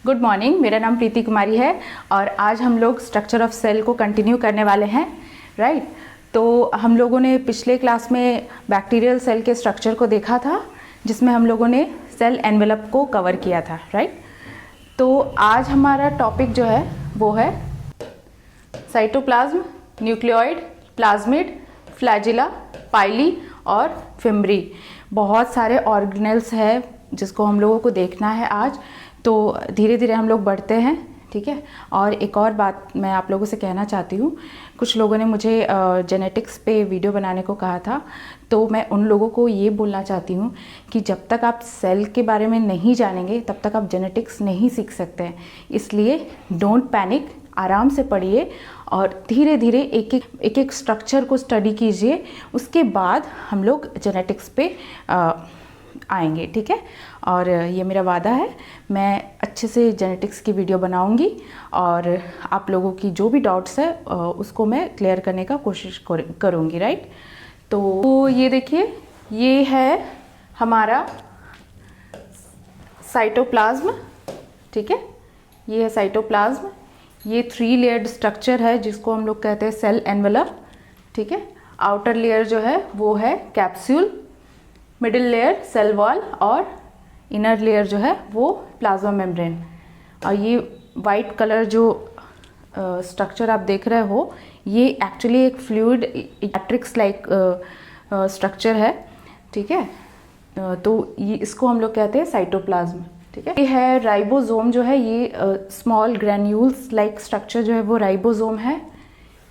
Good morning, मेरा नाम प्रीति कुमारी है और आज हम लोग स्ट्रक्चर ऑफ सेल को कंटिन्यू करने वाले हैं, राइट। तो हम लोगों ने पिछले क्लास में बैक्टीरियल सेल के स्ट्रक्चर को देखा था, जिसमें हम लोगों ने सेल एनवेलप को कवर किया था, राइट। तो आज हमारा टॉपिक जो है वो है साइटोप्लाज्म, न्यूक्लियोइड, प्लाज्मिड, फ्लैजिला, पाइली और फिम्ब्री। बहुत सारे ऑर्गेनेल्स हैं जिसको हम लोगों को देखना है आज। तो धीरे धीरे हम लोग बढ़ते हैं, ठीक है। और एक और बात मैं आप लोगों से कहना चाहती हूँ, कुछ लोगों ने मुझे जेनेटिक्स पे वीडियो बनाने को कहा था, तो मैं उन लोगों को ये बोलना चाहती हूँ कि जब तक आप सेल के बारे में नहीं जानेंगे तब तक आप जेनेटिक्स नहीं सीख सकते हैं। इसलिए डोंट पैनिक, आराम से पढ़िए और धीरे धीरे एक एक स्ट्रक्चर को स्टडी कीजिए। उसके बाद हम लोग जेनेटिक्स पे आएंगे, ठीक है। और ये मेरा वादा है, मैं अच्छे से जेनेटिक्स की वीडियो बनाऊंगी और आप लोगों की जो भी डाउट्स है उसको मैं क्लियर करने का कोशिश करूंगी, राइट। तो ये देखिए, ये है हमारा साइटोप्लाज्म, ठीक है। ये है साइटोप्लाज्म। ये 3 लेयर्ड स्ट्रक्चर है जिसको हम लोग कहते हैं सेल एनवेलप, ठीक है। आउटर लेयर जो है वो है capsule, middle layer cell wall और इनर लेयर जो है वो प्लाज्मा मेम्ब्रेन। और ये वाइट कलर जो स्ट्रक्चर आप देख रहे हो, ये एक्चुअली एक फ्लूइड मैट्रिक्स लाइक स्ट्रक्चर है, ठीक है। तो ये इसको हम लोग कहते हैं साइटोप्लाज्म, ठीक है। ये है राइबोसोम जो है, ये स्मॉल ग्रैन्यूल्स लाइक स्ट्रक्चर जो है वो राइबोसोम है।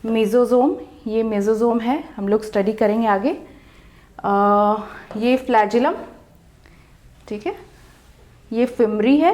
मेसोसोम, ये मेसोसोम है, हम लोग स्टडी करेंगे आगे। ये फ्लैजिलम, ठीक है। ये फिम्ब्री है,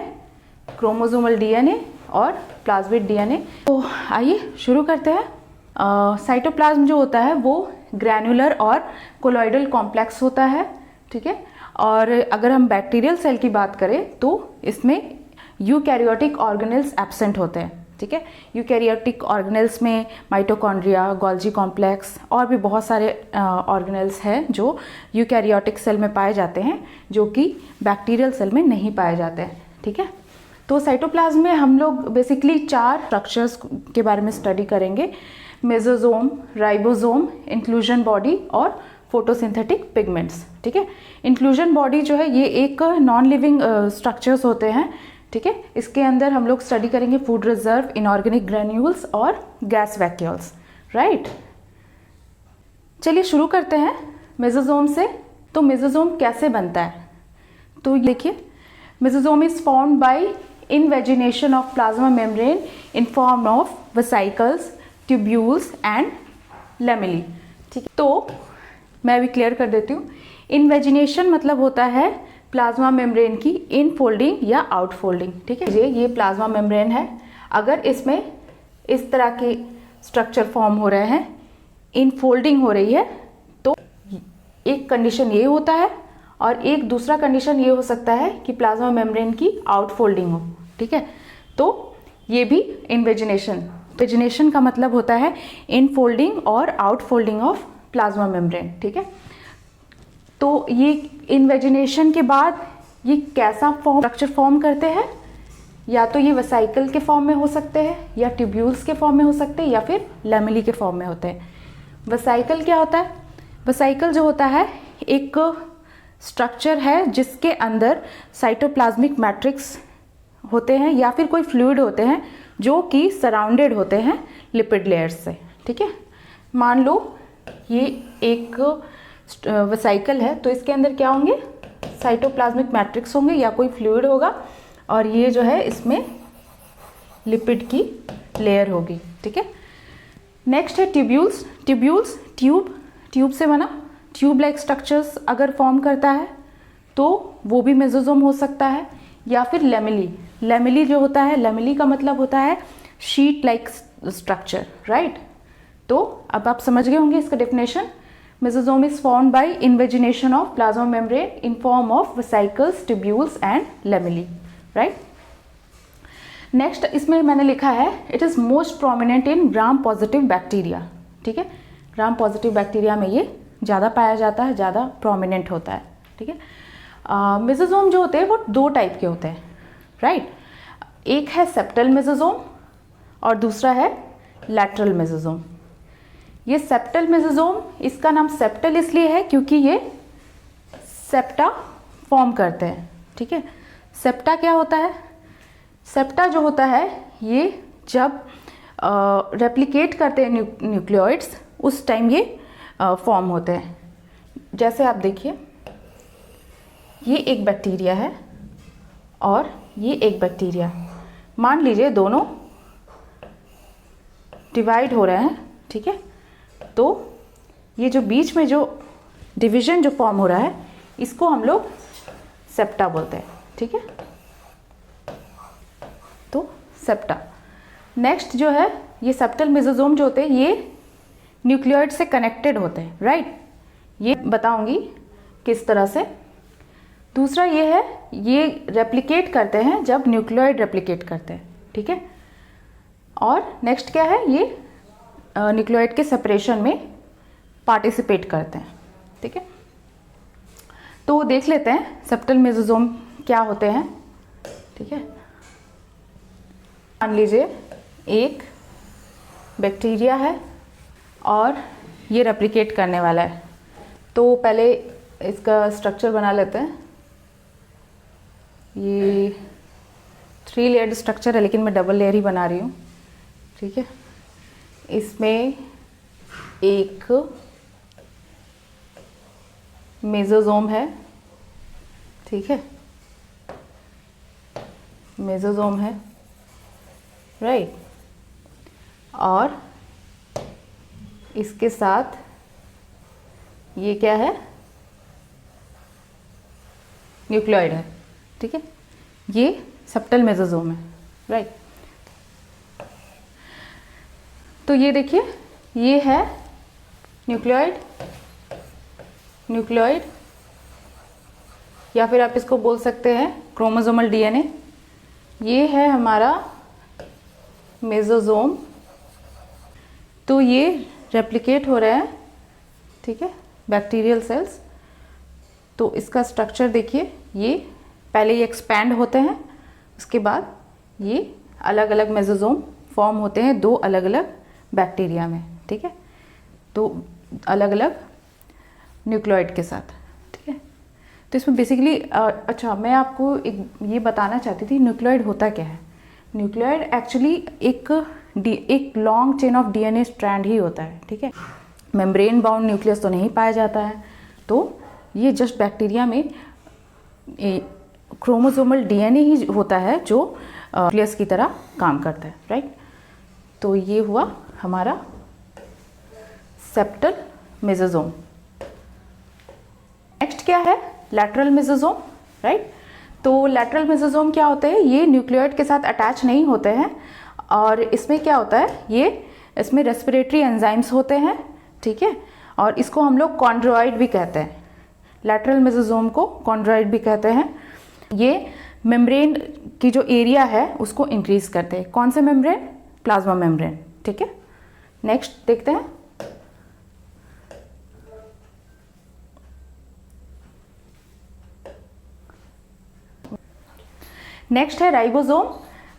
क्रोमोसोमल डीएनए और प्लाज्मिड डीएनए। तो आइए शुरू करते हैं। साइटोप्लाज्म जो होता है वो ग्रैन्युलर और कोलॉइडल कॉम्प्लेक्स होता है, ठीक है। और अगर हम बैक्टीरियल सेल की बात करें तो इसमें यूकैरियोटिक ऑर्गेनेल्स एब्सेंट होते हैं, ठीक है। यूकैरियोटिक ऑर्गेनेल्स में माइटोकॉन्ड्रिया, गोल्जी कॉम्प्लेक्स और भी बहुत सारे ऑर्गेनेल्स हैं जो यूकैरियोटिक सेल में पाए जाते हैं, जो कि बैक्टीरियल सेल में नहीं पाए जाते हैं, ठीक है। तो साइटोप्लाज्म में हम लोग बेसिकली 4 स्ट्रक्चर्स के बारे में स्टडी करेंगे: मेसोसोम, राइबोसोम, इंक्लूजन बॉडी और फोटोसिंथेटिक पिगमेंट्स, ठीक है। इंक्लूजन बॉडी जो है ये एक नॉन लिविंग स्ट्रक्चर्स होते हैं, ठीक है। इसके अंदर हम लोग स्टडी करेंगे फूड रिजर्व, इनऑर्गेनिक ग्रैन्यूल्स और गैस वैक्यूल्स, राइट। चलिए शुरू करते हैं मेसोसोम से। तो मेसोसोम कैसे बनता है, तो देखिए, mesosome is formed by invagination of plasma membrane in form of vesicles, tubules and lamellae, ठीक है। तो मैं भी क्लियर कर देती हूँ। इनवेजिनेशन मतलब होता है प्लाज्मा मेम्ब्रेन की इनफोल्डिंग या आउटफोल्डिंग, ठीक है। ये प्लाज्मा मेम्ब्रेन है, अगर इसमें इस तरह के स्ट्रक्चर फॉर्म हो रहे हैं, इनफोल्डिंग हो रही है, तो एक कंडीशन ये होता है और एक दूसरा कंडीशन ये हो सकता है कि प्लाज्मा मेम्ब्रेन की आउटफोल्डिंग हो, ठीक है। तो ये भी इनवेजिनेशन का मतलब होता है इनफोल्डिंग और आउटफोल्डिंग ऑफ प्लाज्मा मेम्ब्रेन, ठीक है। तो ये इनवेजिनेशन के बाद ये कैसा स्ट्रक्चर फॉर्म करते हैं, या तो ये वेसाइकल के फॉर्म में हो सकते हैं, या ट्यूब्यूल्स के फॉर्म में हो सकते हैं, या फिर लैमेली के फॉर्म में होते हैं। वेसाइकल क्या होता है? वेसाइकल जो होता है एक स्ट्रक्चर है जिसके अंदर साइटोप्लाज्मिक मैट्रिक्स होते हैं या फिर कोई फ्लूइड होते हैं जो कि सराउंडेड होते हैं लिपिड लेयर्स से, ठीक है। मान लो ये एक वेसाइकल है, तो इसके अंदर क्या होंगे? साइटोप्लाज्मिक मैट्रिक्स होंगे या कोई फ्लूइड होगा, और ये जो है इसमें लिपिड की लेयर होगी, ठीक है। नेक्स्ट है ट्यूब्यूल्स। ट्यूब से बना ट्यूब लाइक स्ट्रक्चर्स अगर फॉर्म करता है तो वो भी मेसोसोम हो सकता है, या फिर लेमेली जो होता है, लेमेली का मतलब होता है शीट लाइक स्ट्रक्चर, राइट। तो अब आप समझ गए होंगे इसका definition. Mesosome is formed by invagination of plasma membrane in form of vesicles, tubules and lamellae, right? Next इसमें मैंने लिखा है it is most prominent in gram positive bacteria, ठीक है। ग्राम पॉजिटिव बैक्टीरिया में ये ज़्यादा पाया जाता है, ज़्यादा प्रोमिनेंट होता है, ठीक है। मेसोसोम जो होते हैं वो 2 टाइप के होते हैं, राइट। एक है सेप्टल मेसोसोम और दूसरा है लैटरल मेसोसोम। ये सेप्टल मेसोसोम, इसका नाम सेप्टल इसलिए है क्योंकि ये सेप्टा फॉर्म करते हैं, ठीक है। सेप्टा क्या होता है? सेप्टा जो होता है ये जब रेप्लिकेट करते हैं न्यूक्लियोइड्स, उस टाइम ये फॉर्म होते हैं। जैसे आप देखिए, ये एक बैक्टीरिया है और ये एक बैक्टीरिया, मान लीजिए दोनों डिवाइड हो रहे हैं, ठीक है। तो ये जो बीच में जो डिवीजन जो फॉर्म हो रहा है, इसको हम लोग सेप्टा बोलते हैं, ठीक है। तो सेप्टा। नेक्स्ट जो है, ये सेप्टल मेसोसोम जो होते हैं ये न्यूक्लियोइड से कनेक्टेड होते हैं, राइट। ये बताऊंगी किस तरह से। दूसरा ये है, ये रेप्लिकेट करते हैं जब न्यूक्लियोइड रेप्लिकेट करते हैं, ठीक है। और नेक्स्ट क्या है, ये न्यूक्लियोइड के सेपरेशन में पार्टिसिपेट करते हैं, ठीक है। तो देख लेते हैं सेप्टल मेसोसोम क्या होते हैं, ठीक है। मान लीजिए एक बैक्टीरिया है और ये रेप्लिकेट करने वाला है। तो पहले इसका स्ट्रक्चर बना लेते हैं। ये 3 लेयर्ड स्ट्रक्चर है, लेकिन मैं डबल लेयर ही बना रही हूँ, ठीक है। इसमें एक मेसोसोम है, ठीक है, मेसोसोम है, राइट। और इसके साथ ये क्या है, न्यूक्लियोइड है, ठीक है। ये सेप्टल मेसोसोम है, राइट। तो ये देखिए, ये है न्यूक्लियोइड, न्यूक्लियोइड, या फिर आप इसको बोल सकते हैं क्रोमोसोमल डीएनए। ये है हमारा मेसोसोम। तो ये रेप्लिकेट हो रहा है, ठीक है, बैक्टीरियल सेल्स। तो इसका स्ट्रक्चर देखिए, ये पहले ये एक्सपैंड होते हैं, उसके बाद ये अलग अलग मेसोसोम फॉर्म होते हैं 2 अलग अलग बैक्टीरिया में, ठीक है। तो अलग अलग न्यूक्लियोइड के साथ, ठीक है। तो इसमें बेसिकली अच्छा, मैं आपको एक ये बताना चाहती थी, न्यूक्लियोइड होता क्या है। न्यूक्लियोइड एक्चुअली एक long chain of DNA strand ही होता है, ठीक है। मेम्ब्रेन बाउंड न्यूक्लियस तो नहीं पाया जाता है। तो ये जस्ट बैक्टीरिया में क्रोमोसोमल डीएनए ही होता है जो न्यूक्लियस की तरह काम करता है, राइट। तो ये हुआ हमारा सेप्टल मेसोसोम। नेक्स्ट क्या है, लैटरल मेसोसोम, राइट। तो लैटरल मेसोसोम क्या होते हैं, ये न्यूक्लियोइड के साथ अटैच नहीं होते हैं और इसमें क्या होता है, ये इसमें रेस्पिरेटरी एंजाइम्स होते हैं, ठीक है। और इसको हम लोग कॉन्ड्रोइड भी कहते हैं, लैटरल मेसोसोम को कॉन्ड्रोइड भी कहते हैं। ये मेम्ब्रेन की जो एरिया है उसको इंक्रीज करते हैं। कौन से मेम्ब्रेन? प्लाज्मा मेम्ब्रेन, ठीक है। नेक्स्ट देखते हैं, नेक्स्ट है राइबोसोम।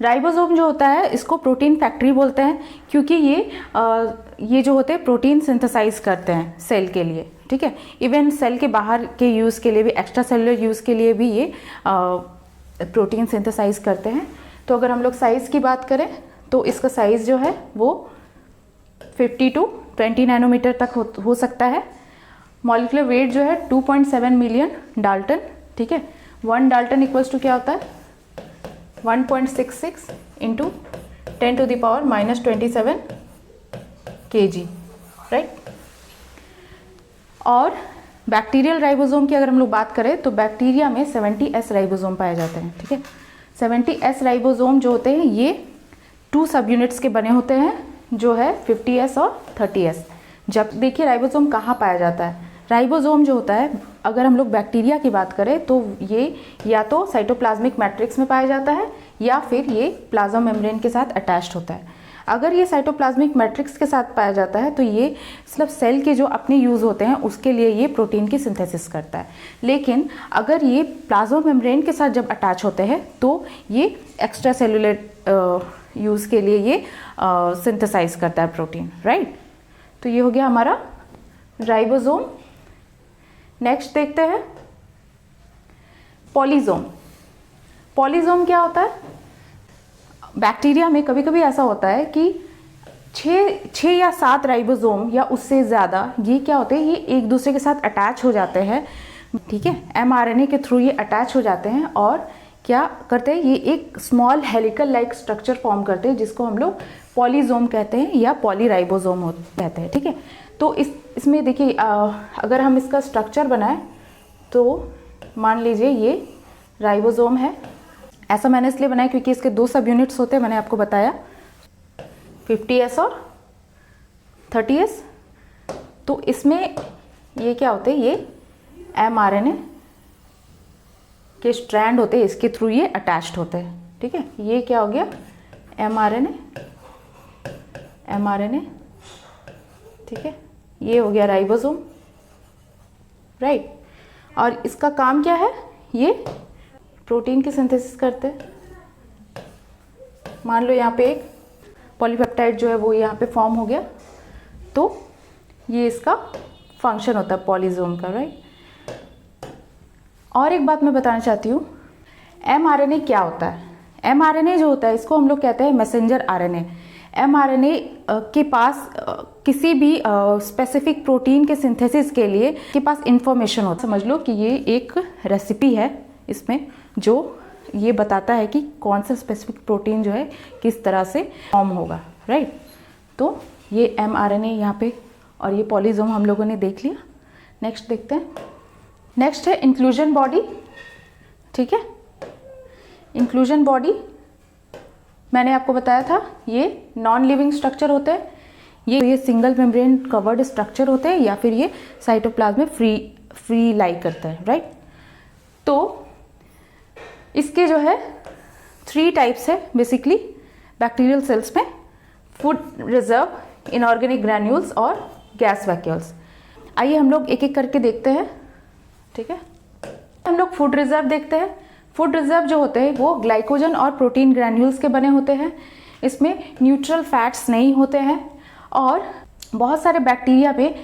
राइबोसोम जो होता है इसको प्रोटीन फैक्ट्री बोलते हैं, क्योंकि ये जो होते हैं प्रोटीन सिंथेसाइज करते हैं सेल के लिए, ठीक है। इवन सेल के बाहर के यूज़ के लिए भी, एक्स्ट्रा सेलुलर यूज़ के लिए भी ये प्रोटीन सिंथेसाइज करते हैं। तो अगर हम लोग साइज़ की बात करें तो इसका साइज़ जो है वो 50 to 20 नैनोमीटर तक हो सकता है। मॉलिक्यूलर वेट जो है 2.7 मिलियन डाल्टन, ठीक है। 1 डाल्टन इक्वल्स टू क्या होता है, 1.66 इंटू 10⁻⁻27 kg, राइट। और बैक्टीरियल राइबोसोम की अगर हम लोग बात करें तो बैक्टीरिया में 70S राइबोसोम पाए जाते हैं, ठीक है। 70S राइबोसोम जो होते हैं ये 2 सब यूनिट्स के बने होते हैं, जो है 50S और 30S। जब देखिए राइबोसोम कहाँ पाया जाता है, राइबोसोम जो होता है अगर हम लोग बैक्टीरिया की बात करें तो ये या तो साइटोप्लाज्मिक मैट्रिक्स में पाया जाता है या फिर ये प्लाज्मा मेम्ब्रेन के साथ अटैच्ड होता है। अगर ये साइटोप्लाज्मिक मैट्रिक्स के साथ पाया जाता है तो ये मतलब सेल के जो अपने यूज़ होते हैं उसके लिए ये प्रोटीन की सिंथेसिस करता है। लेकिन अगर ये प्लाज्मा मेम्ब्रेन के साथ जब अटैच होते हैं तो ये एक्स्ट्रा सेलुलर यूज़ के लिए ये सिंथेसाइज करता है प्रोटीन, राइट। तो ये हो गया हमारा राइबोसोम। नेक्स्ट देखते हैं पॉलीसोम। पॉलीसोम क्या होता है? बैक्टीरिया में कभी कभी ऐसा होता है कि 6 या 7 राइबोसोम या उससे ज़्यादा ये क्या होते हैं, ये एक दूसरे के साथ अटैच हो जाते हैं, ठीक है। mRNA के थ्रू ये अटैच हो जाते हैं और क्या करते हैं, ये एक small helical like structure form करते हैं जिसको हम लोग पॉलीसोम कहते हैं या पॉलीराइबोसोम कहते हैं, ठीक है। तो इसमें देखिए अगर हम इसका स्ट्रक्चर बनाएं तो मान लीजिए ये राइबोसोम है। ऐसा मैंने इसलिए बनाया क्योंकि इसके 2 सब यूनिट्स होते हैं, मैंने आपको बताया 50S और 30S। तो इसमें ये क्या होते हैं, ये mRNA के स्ट्रैंड होते हैं, इसके थ्रू ये अटैच्ड होते हैं, ठीक है। ये क्या हो गया mRNA, ठीक है। ये हो गया राइबोसोम, राइट। और इसका काम क्या है, ये प्रोटीन की सिंथेसिस करते हैं। मान लो यहाँ पे एक पॉलीपेप्टाइड जो है वो यहाँ पे फॉर्म हो गया, तो ये इसका फंक्शन होता है पॉलीसोम का, राइट। और एक बात मैं बताना चाहती हूँ, mRNA क्या होता है। mRNA जो होता है इसको हम लोग कहते हैं मैसेंजर RNA। mRNA के पास किसी भी स्पेसिफिक प्रोटीन के सिंथेसिस के लिए के पास इंफॉर्मेशन होता है। समझ लो कि ये एक रेसिपी है इसमें जो ये बताता है कि कौन सा स्पेसिफिक प्रोटीन जो है किस तरह से फॉर्म होगा, राइट। तो ये mRNA यहाँ पे और ये पॉलीसोम हम लोगों ने देख लिया। नेक्स्ट देखते हैं। नेक्स्ट है इंक्लूजन बॉडी, ठीक है। इंक्लूजन बॉडी मैंने आपको बताया था ये नॉन लिविंग स्ट्रक्चर होते हैं, ये सिंगल मेम्ब्रेन कवर्ड स्ट्रक्चर होते हैं या फिर ये साइटोप्लाज्म में फ्री लाई करता है, राइट। तो इसके जो है 3 टाइप्स है बेसिकली बैक्टीरियल सेल्स में, फूड रिजर्व, इनऑर्गेनिक ग्रैन्यूल्स और गैस वैक्यूल्स। आइए हम लोग एक एक करके देखते हैं, ठीक है। हम लोग फूड रिजर्व देखते हैं। फूड रिजर्व जो होते हैं वो ग्लाइकोजन और प्रोटीन ग्रैन्यूल्स के बने होते हैं। इसमें न्यूट्रल फैट्स नहीं होते हैं और बहुत सारे बैक्टीरिया में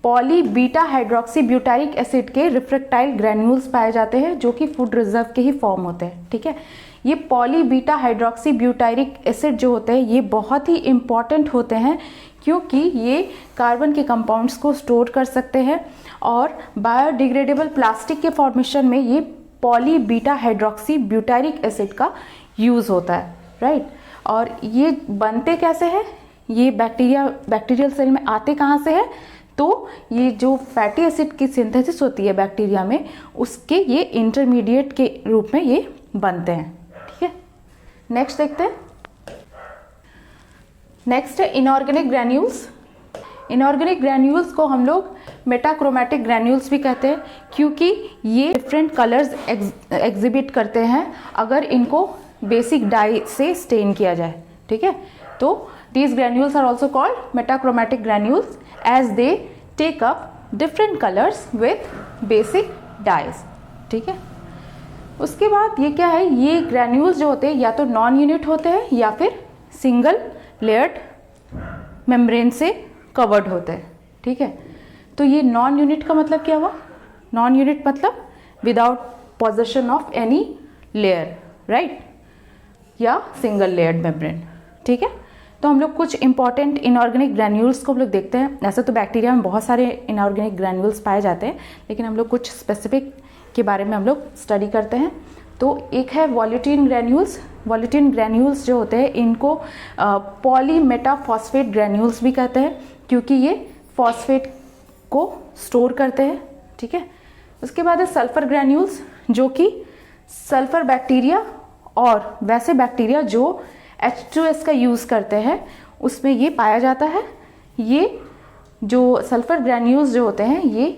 poly beta hydroxy butyric acid के रिफ्रैक्टाइल ग्रैन्यूल्स पाए जाते हैं जो कि फूड रिजर्व के ही फॉर्म होते हैं, ठीक है। ये poly beta hydroxy butyric acid जो होते हैं ये बहुत ही इंपॉर्टेंट होते हैं क्योंकि ये कार्बन के कंपाउंड्स को स्टोर कर सकते हैं और बायोडिग्रेडेबल प्लास्टिक के फॉर्मेशन में ये poly beta hydroxy butyric acid का यूज़ होता है, राइट। और ये बनते कैसे हैं, ये बैक्टीरियल सेल में आते कहाँ से है, तो ये जो फैटी एसिड की सिंथेसिस होती है बैक्टीरिया में उसके ये इंटरमीडिएट के रूप में ये बनते हैं, ठीक है। नेक्स्ट देखते हैं। नेक्स्ट है इनऑर्गेनिक ग्रैन्यूल्स। इनऑर्गेनिक ग्रैन्यूल्स को हम लोग मेटाक्रोमैटिक ग्रैन्यूल्स भी कहते हैं क्योंकि ये डिफरेंट कलर्स एग्जिबिट करते हैं अगर इनको बेसिक डाई से स्टेन किया जाए, ठीक है। तो these granules are also called metachromatic granules as they take up different colors with basic dyes, ठीक है। उसके बाद ये क्या है, ये ग्रैन्यूल्स जो होते हैं या तो नॉन यूनिट होते हैं या फिर सिंगल लेयर्ड मेम्ब्रेन से कवर्ड होते हैं, ठीक है। तो ये नॉन यूनिट का मतलब क्या हुआ, नॉन यूनिट मतलब without possession of any layer, right, या सिंगल लेयर्ड मेम्ब्रेन, ठीक है। तो हम लोग कुछ इंपॉर्टेंट इनऑर्गेनिक ग्रैन्यूल्स को हम लोग देखते हैं। ऐसे तो बैक्टीरिया में बहुत सारे इनऑर्गेनिक ग्रैन्यूल्स पाए जाते हैं लेकिन हम लोग कुछ स्पेसिफिक के बारे में हम लोग स्टडी करते हैं। तो एक है वॉल्यूटिन ग्रैन्यूल्स। वॉल्यूटिन ग्रैन्यूल्स जो होते हैं इनको पॉलीमेटाफॉस्फेट ग्रैन्यूल्स भी कहते हैं क्योंकि ये फॉस्फेट को स्टोर करते हैं, ठीक है। उसके बाद है सल्फर ग्रैन्यूल्स जो कि सल्फर बैक्टीरिया और वैसे बैक्टीरिया जो H2S का यूज़ करते हैं उसमें ये पाया जाता है। ये जो सल्फर ग्रैन्यूल्स जो होते हैं ये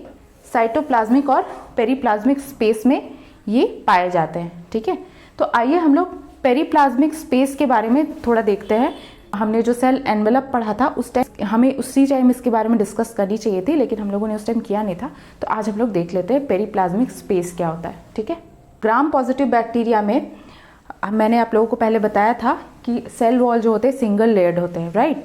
साइटोप्लाज्मिक और पेरीप्लाज्मिक स्पेस में ये पाए जाते हैं, ठीक है। तो आइए हम लोग पेरीप्लाज्मिक स्पेस के बारे में थोड़ा देखते हैं। हमने जो सेल एनवेलप पढ़ा था उस टाइम हमें उसी टाइम इसके बारे में डिस्कस करनी चाहिए थी, लेकिन हम लोगों ने उस टाइम किया नहीं था। तो आज हम लोग देख लेते हैं पेरिप्लाज्मिक स्पेस क्या होता है। ठीक है, ग्राम पॉजिटिव बैक्टीरिया में मैंने आप लोगों को पहले बताया था कि सेल वॉल जो होते हैं सिंगल लेयर्ड होते हैं, राइट।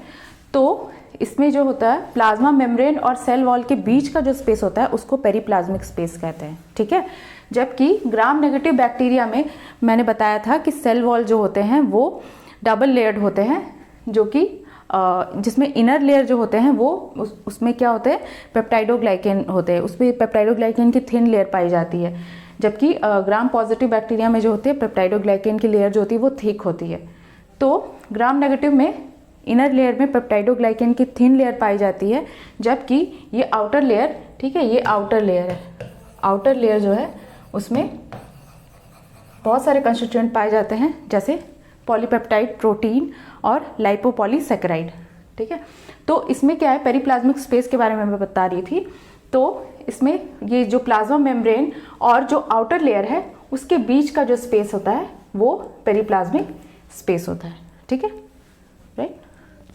तो इसमें जो होता है प्लाज्मा मेम्ब्रेन और सेल वॉल के बीच का जो स्पेस होता है उसको पेरिप्लाज्मिक स्पेस कहते हैं। ठीक है, जबकि ग्राम नेगेटिव बैक्टीरिया में मैंने बताया था कि सेल वॉल जो होते हैं वो डबल लेयर्ड होते हैं, जो कि जिसमें इनर लेयर जो होते हैं वो उसमें क्या होते हैं पेप्टाइडोग्लाइकेन होते हैं, उसमें पेप्टाइडोग्लाइकेन की थिन लेयर पाई जाती है, जबकि ग्राम पॉजिटिव बैक्टीरिया में जो होते हैं पेप्टाइडोग्लाइकेन की लेयर जो होती है वो थिक होती है। तो ग्राम नेगेटिव में इनर लेयर में पेप्टाइडोग्लाइकेन की थिन लेयर पाई जाती है, जबकि ये आउटर लेयर, ठीक है, ये आउटर लेयर है, आउटर लेयर जो है उसमें बहुत सारे कंस्टिट्यूएंट पाए जाते हैं, जैसे पॉलीपेप्टाइड, प्रोटीन और लाइपोपॉलीसैकेराइड। ठीक है, तो इसमें क्या है पेरिप्लाज्मिक स्पेस के बारे में मैं बता रही थी। तो इसमें ये जो प्लाज्मा मेम्ब्रेन और जो आउटर लेयर है उसके बीच का जो स्पेस होता है वो पेरिप्लाज्मिक स्पेस होता है। ठीक है, राइट।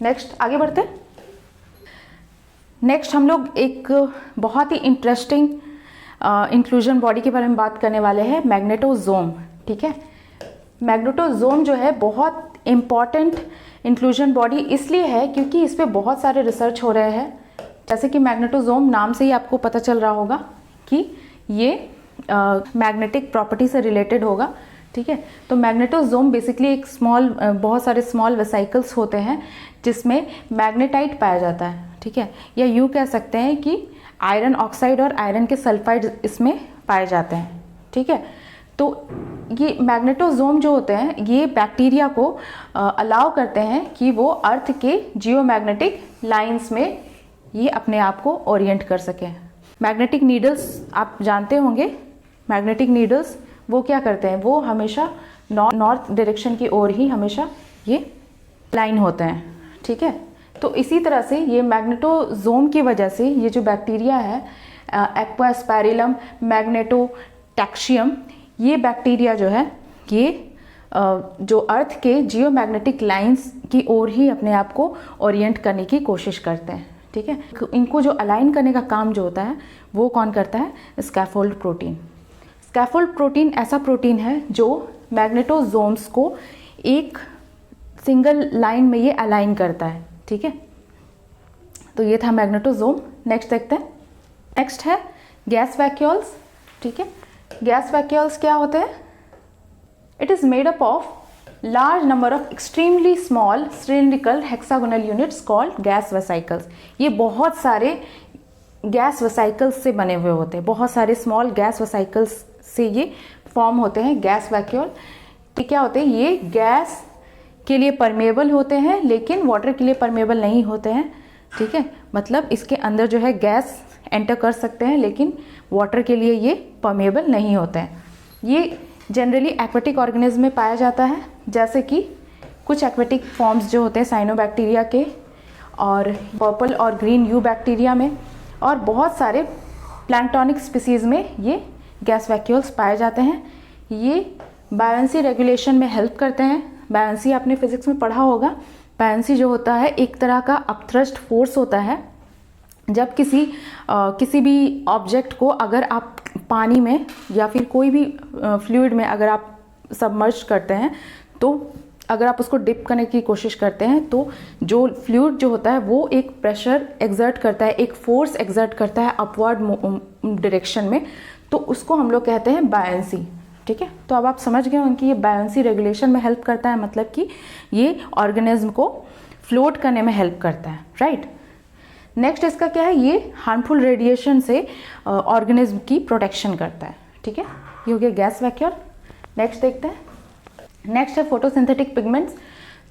नेक्स्ट आगे बढ़ते हैं। नेक्स्ट हम लोग एक बहुत ही इंटरेस्टिंग इंक्लूजन बॉडी के बारे में बात करने वाले हैं, मैग्नेटोजोम। ठीक है, मैग्नेटोजोम जो है बहुत इम्पॉर्टेंट इंक्लूजन बॉडी इसलिए है क्योंकि इस पर बहुत सारे रिसर्च हो रहे हैं। जैसे कि मैग्नेटोजोम नाम से ही आपको पता चल रहा होगा कि ये मैग्नेटिक प्रॉपर्टी से रिलेटेड होगा। ठीक है, तो मैग्नेटोजोम बेसिकली एक बहुत सारे स्मॉल वेसिकल्स होते हैं जिसमें मैग्नेटाइट पाया जाता है। ठीक है, या यूँ कह सकते हैं कि आयरन ऑक्साइड और आयरन के सल्फाइड इसमें पाए जाते हैं। ठीक है, तो ये मैग्नेटोजोम जो होते हैं ये बैक्टीरिया को अलाउ करते हैं कि वो अर्थ के जियोमैग्नेटिक लाइंस में ये अपने आप को ओरिएंट कर सकें। मैग्नेटिक नीडल्स आप जानते होंगे, मैग्नेटिक नीडल्स वो क्या करते हैं, वो हमेशा नॉर्थ डायरेक्शन की ओर ही हमेशा ये लाइन होते हैं। ठीक है, तो इसी तरह से ये मैग्नेटोजोम की वजह से ये जो बैक्टीरिया है एक्वास्पैरिलम मैग्नेटोटैक्सियम, ये बैक्टीरिया जो है ये जो अर्थ के जियोमैग्नेटिक लाइंस की ओर ही अपने आप को ओरिएंट करने की कोशिश करते हैं। ठीक है, इनको जो अलाइन करने का काम जो होता है वो कौन करता है, स्कैफोल्ड प्रोटीन। स्कैफोल्ड प्रोटीन ऐसा प्रोटीन है जो मैग्नेटोजोम्स को एक सिंगल लाइन में ये अलाइन करता है। ठीक है, तो ये था मैग्नेटोजोम। नेक्स्ट देखते हैं। नेक्स्ट है गैस वैक्यूल्स। ठीक है, गैस वैक्यूल्स क्या होते हैं, it is made up of large number of extremely small cylindrical hexagonal units called gas vesicles। ये बहुत सारे गैस वेसिकल्स से बने हुए होते हैं, बहुत सारे स्मॉल गैस वेसिकल्स से ये फॉर्म होते हैं गैस वैक्यूल। ये क्या होते हैं, ये गैस के लिए परमेबल होते हैं लेकिन वाटर के लिए परमेबल नहीं होते हैं। ठीक है, मतलब इसके अंदर जो है गैस एंटर कर सकते हैं लेकिन वाटर के लिए ये परमेबल नहीं होते हैं। ये जनरली एक्वेटिक ऑर्गेनिज्म में पाया जाता है, जैसे कि कुछ एक्वेटिक फॉर्म्स जो होते हैं साइनोबैक्टीरिया के, और पर्पल और ग्रीन यू बैक्टीरिया में, और बहुत सारे प्लैंक्टोनिक स्पीसीज में ये गैस वैक्यूल्स पाए जाते हैं। ये बायोंसी रेगुलेशन में हेल्प करते हैं। बायोंसी आपने फिजिक्स में पढ़ा होगा। बायोंसी जो होता है एक तरह का अपथ्रस्ट फोर्स होता है। जब किसी भी ऑब्जेक्ट को अगर आप पानी में या फिर कोई भी फ्लूइड में अगर आप सबमर्ज करते हैं, तो अगर आप उसको डिप करने की कोशिश करते हैं तो जो फ्लूइड जो होता है वो एक प्रेशर एक्सर्ट करता है, एक फोर्स एक्सर्ट करता है अपवर्ड डायरेक्शन में, तो उसको हम लोग कहते हैं बायोंसी। ठीक है, तो अब आप समझ गए होंगे कि ये बायोंसी रेगुलेशन में हेल्प करता है, मतलब कि ये ऑर्गेनिज्म को फ्लोट करने में हेल्प करता है, राइट। नेक्स्ट इसका क्या है, ये हार्मफुल रेडिएशन से ऑर्गेनिज्म की प्रोटेक्शन करता है। ठीक है, ये हो गया गैस वैक्यूल। नेक्स्ट देखते हैं। नेक्स्ट है फोटोसिंथेटिक पिगमेंट्स।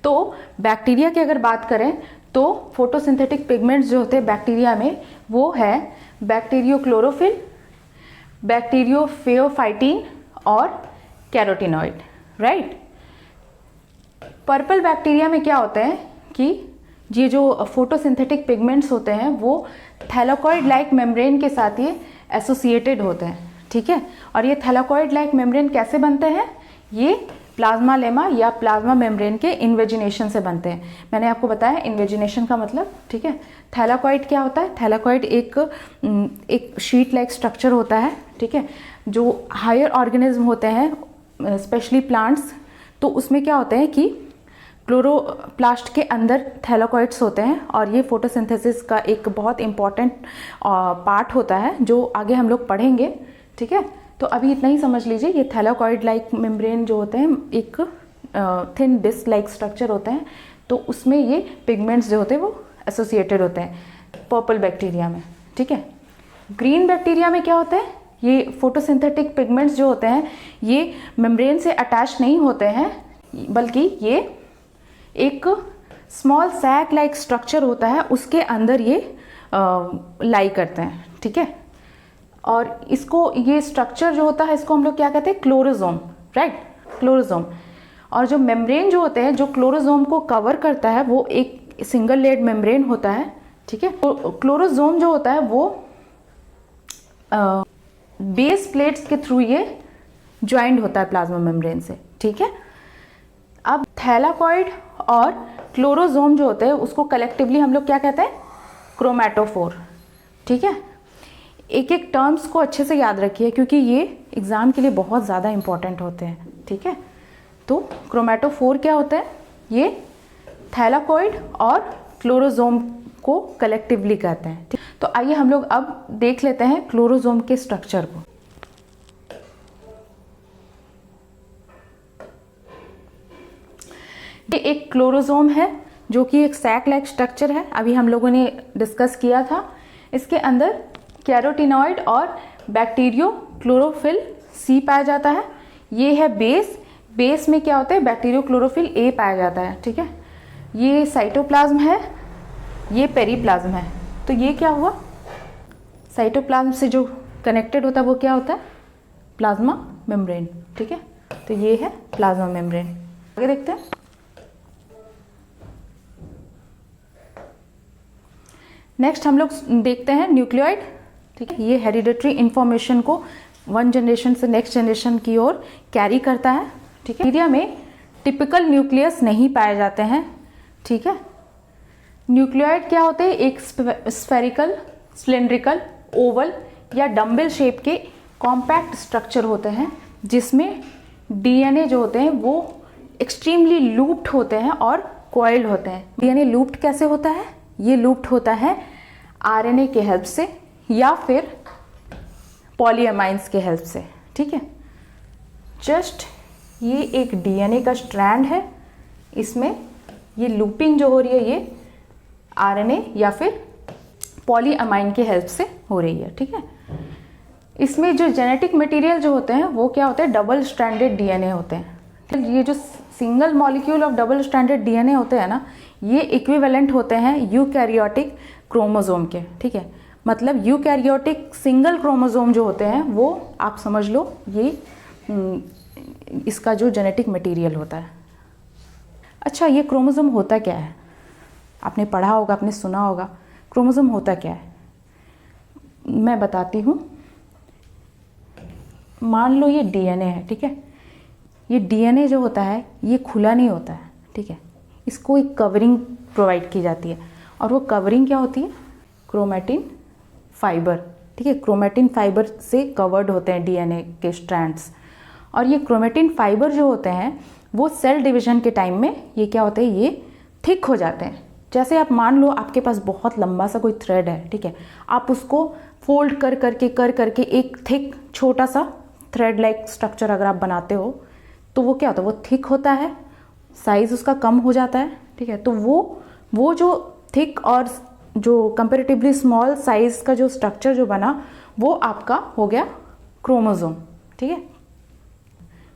तो बैक्टीरिया की अगर बात करें तो फोटोसिंथेटिक पिगमेंट्स जो होते हैं बैक्टीरिया में वो है बैक्टीरियोक्लोरोफिल, बैक्टीरियोफेओफाइटिन और कैरोटिनॉइड, राइट। पर्पल बैक्टीरिया में क्या होते हैं कि ये जो फोटोसिंथेटिक पिगमेंट्स होते हैं वो थैलाकॉइड लाइक मेम्ब्रेन के साथ ये एसोसिएटेड होते हैं। ठीक है, और ये थैलाकॉइड लाइक मेम्ब्रेन कैसे बनते हैं, ये प्लाज्मा लेमा या प्लाज्मा मेम्ब्रेन के इन्वेजिनेशन से बनते हैं। मैंने आपको बताया इन्वेजिनेशन का मतलब, ठीक है। थैलाकॉइड क्या होता है? थैलाकॉइड एक शीट लाइक स्ट्रक्चर होता है, ठीक है। जो हायर ऑर्गेनिज्म होते हैं स्पेशली प्लांट्स, तो उसमें क्या होता है कि क्लोरोप्लास्ट के अंदर थैलाकॉइड्स होते हैं और ये फोटोसिंथेसिस का एक बहुत इम्पॉर्टेंट पार्ट होता है जो आगे हम लोग पढ़ेंगे, ठीक है। तो अभी इतना ही समझ लीजिए, ये थैलाकॉइड लाइक मेम्ब्रेन जो होते हैं एक थिन डिस्क लाइक स्ट्रक्चर होते हैं, तो उसमें ये पिगमेंट्स जो होते हैं वो एसोसिएटेड होते हैं पर्पल बैक्टीरिया में, ठीक है। ग्रीन बैक्टीरिया में क्या होता है? ये फोटोसिंथेटिक पिगमेंट्स जो होते हैं ये मेम्ब्रेन से अटैच नहीं होते हैं, बल्कि ये एक स्मॉल सैक लाइक स्ट्रक्चर होता है, उसके अंदर ये लाई करते हैं, ठीक है। और इसको, ये स्ट्रक्चर जो होता है इसको हम लोग क्या कहते हैं? क्लोरोसोम, राइट, क्लोरोसोम। और जो मेम्ब्रेन जो होते हैं जो क्लोरोसोम को कवर करता है वो एक सिंगल लेयर्ड मेम्ब्रेन होता है, ठीक है। तो क्लोरोसोम जो होता है वो बेस प्लेट्स के थ्रू ये ज्वाइंट होता है प्लाज्मा मेम्ब्रेन से, ठीक है। अब थैलाकॉइड और क्लोरोसोम जो होते हैं उसको कलेक्टिवली हम लोग क्या कहते हैं? क्रोमैटोफोर, ठीक है। एक एक टर्म्स को अच्छे से याद रखिए क्योंकि ये एग्जाम के लिए बहुत ज़्यादा इंपॉर्टेंट होते हैं, ठीक है। तो क्रोमैटोफोर क्या होता है? ये थैलाकॉइड और क्लोरोसोम को कलेक्टिवली कहते हैं, ठीक। तो आइए हम लोग अब देख लेते हैं क्लोरोसोम के स्ट्रक्चर को। ये एक क्लोरोसोम है जो कि एक सैक लाइक स्ट्रक्चर है, अभी हम लोगों ने डिस्कस किया था। इसके अंदर कैरोटीनॉइड और बैक्टीरियो क्लोरोफिल सी पाया जाता है। ये है बेस, बेस में क्या होता है? बैक्टीरियो क्लोरोफिल ए पाया जाता है, ठीक है। ये साइटोप्लाज्म है, ये पेरीप्लाज्म है। तो ये क्या हुआ? साइटोप्लाज्म से जो कनेक्टेड होता है वो क्या होता है? प्लाज्मा मेम्ब्रेन, ठीक है। तो ये है प्लाज्मा मेम्ब्रेन। आगे देखते हैं। नेक्स्ट हम लोग देखते हैं न्यूक्लियोइड, ठीक है। ये हेरिडिटरी इंफॉर्मेशन को वन जनरेशन से नेक्स्ट जनरेशन की ओर कैरी करता है, ठीक है। बैक्टीरिया में टिपिकल न्यूक्लियस नहीं पाए जाते हैं, ठीक है। न्यूक्लियोइड क्या होते हैं? एक स्फेरिकल, सिलेंड्रिकल, ओवल या डम्बल शेप के कॉम्पैक्ट स्ट्रक्चर होते हैं जिसमें डीएनए जो होते हैं वो एक्सट्रीमली लूप्ड होते हैं और कॉइल्ड होते हैं। डीएनए लूप्ड कैसे होता है? ये लूप्ड होता है आरएनए के हेल्प से या फिर पॉलीएमाइंस के हेल्प से, ठीक है। जस्ट ये एक डीएनए का स्ट्रैंड है, इसमें ये लूपिंग जो हो रही है ये आरएनए या फिर पॉलीएमाइन के हेल्प से हो रही है, ठीक है। इसमें जो जेनेटिक मटेरियल जो होते हैं वो क्या होते हैं? डबल स्ट्रैंडेड डीएनए होते हैं। ये जो single molecule of double stranded DNA होते हैं ना, ये इक्विवेलेंट होते हैं यूकैरियोटिक क्रोमोसोम के, ठीक है। मतलब यूकैरियोटिक सिंगल क्रोमोसोम जो होते हैं वो आप समझ लो ये इसका जो जेनेटिक मटेरियल होता है। अच्छा, ये क्रोमोसोम होता क्या है? आपने पढ़ा होगा, आपने सुना होगा। क्रोमोसोम होता क्या है मैं बताती हूँ। मान लो ये डीएनए है, ठीक है। ये डीएनए जो होता है ये खुला नहीं होता है, ठीक है। इसको एक कवरिंग प्रोवाइड की जाती है और वो कवरिंग क्या होती है? क्रोमैटिन फाइबर, ठीक है। क्रोमैटिन फाइबर से कवर्ड होते हैं डीएनए के स्ट्रैंड्स। और ये क्रोमैटिन फाइबर जो होते हैं वो सेल डिवीजन के टाइम में ये क्या होते हैं? ये थिक हो जाते हैं। जैसे आप मान लो आपके पास बहुत लंबा सा कोई थ्रेड है, ठीक है। आप उसको फोल्ड कर करके एक थिक छोटा सा थ्रेड लाइक स्ट्रक्चर अगर आप बनाते हो तो वो क्या होता है? वो थिक होता है, साइज उसका कम हो जाता है, ठीक है। तो वो जो थिक और जो कंपेरेटिवली स्मॉल साइज का जो स्ट्रक्चर जो बना वो आपका हो गया क्रोमोसोम, ठीक है।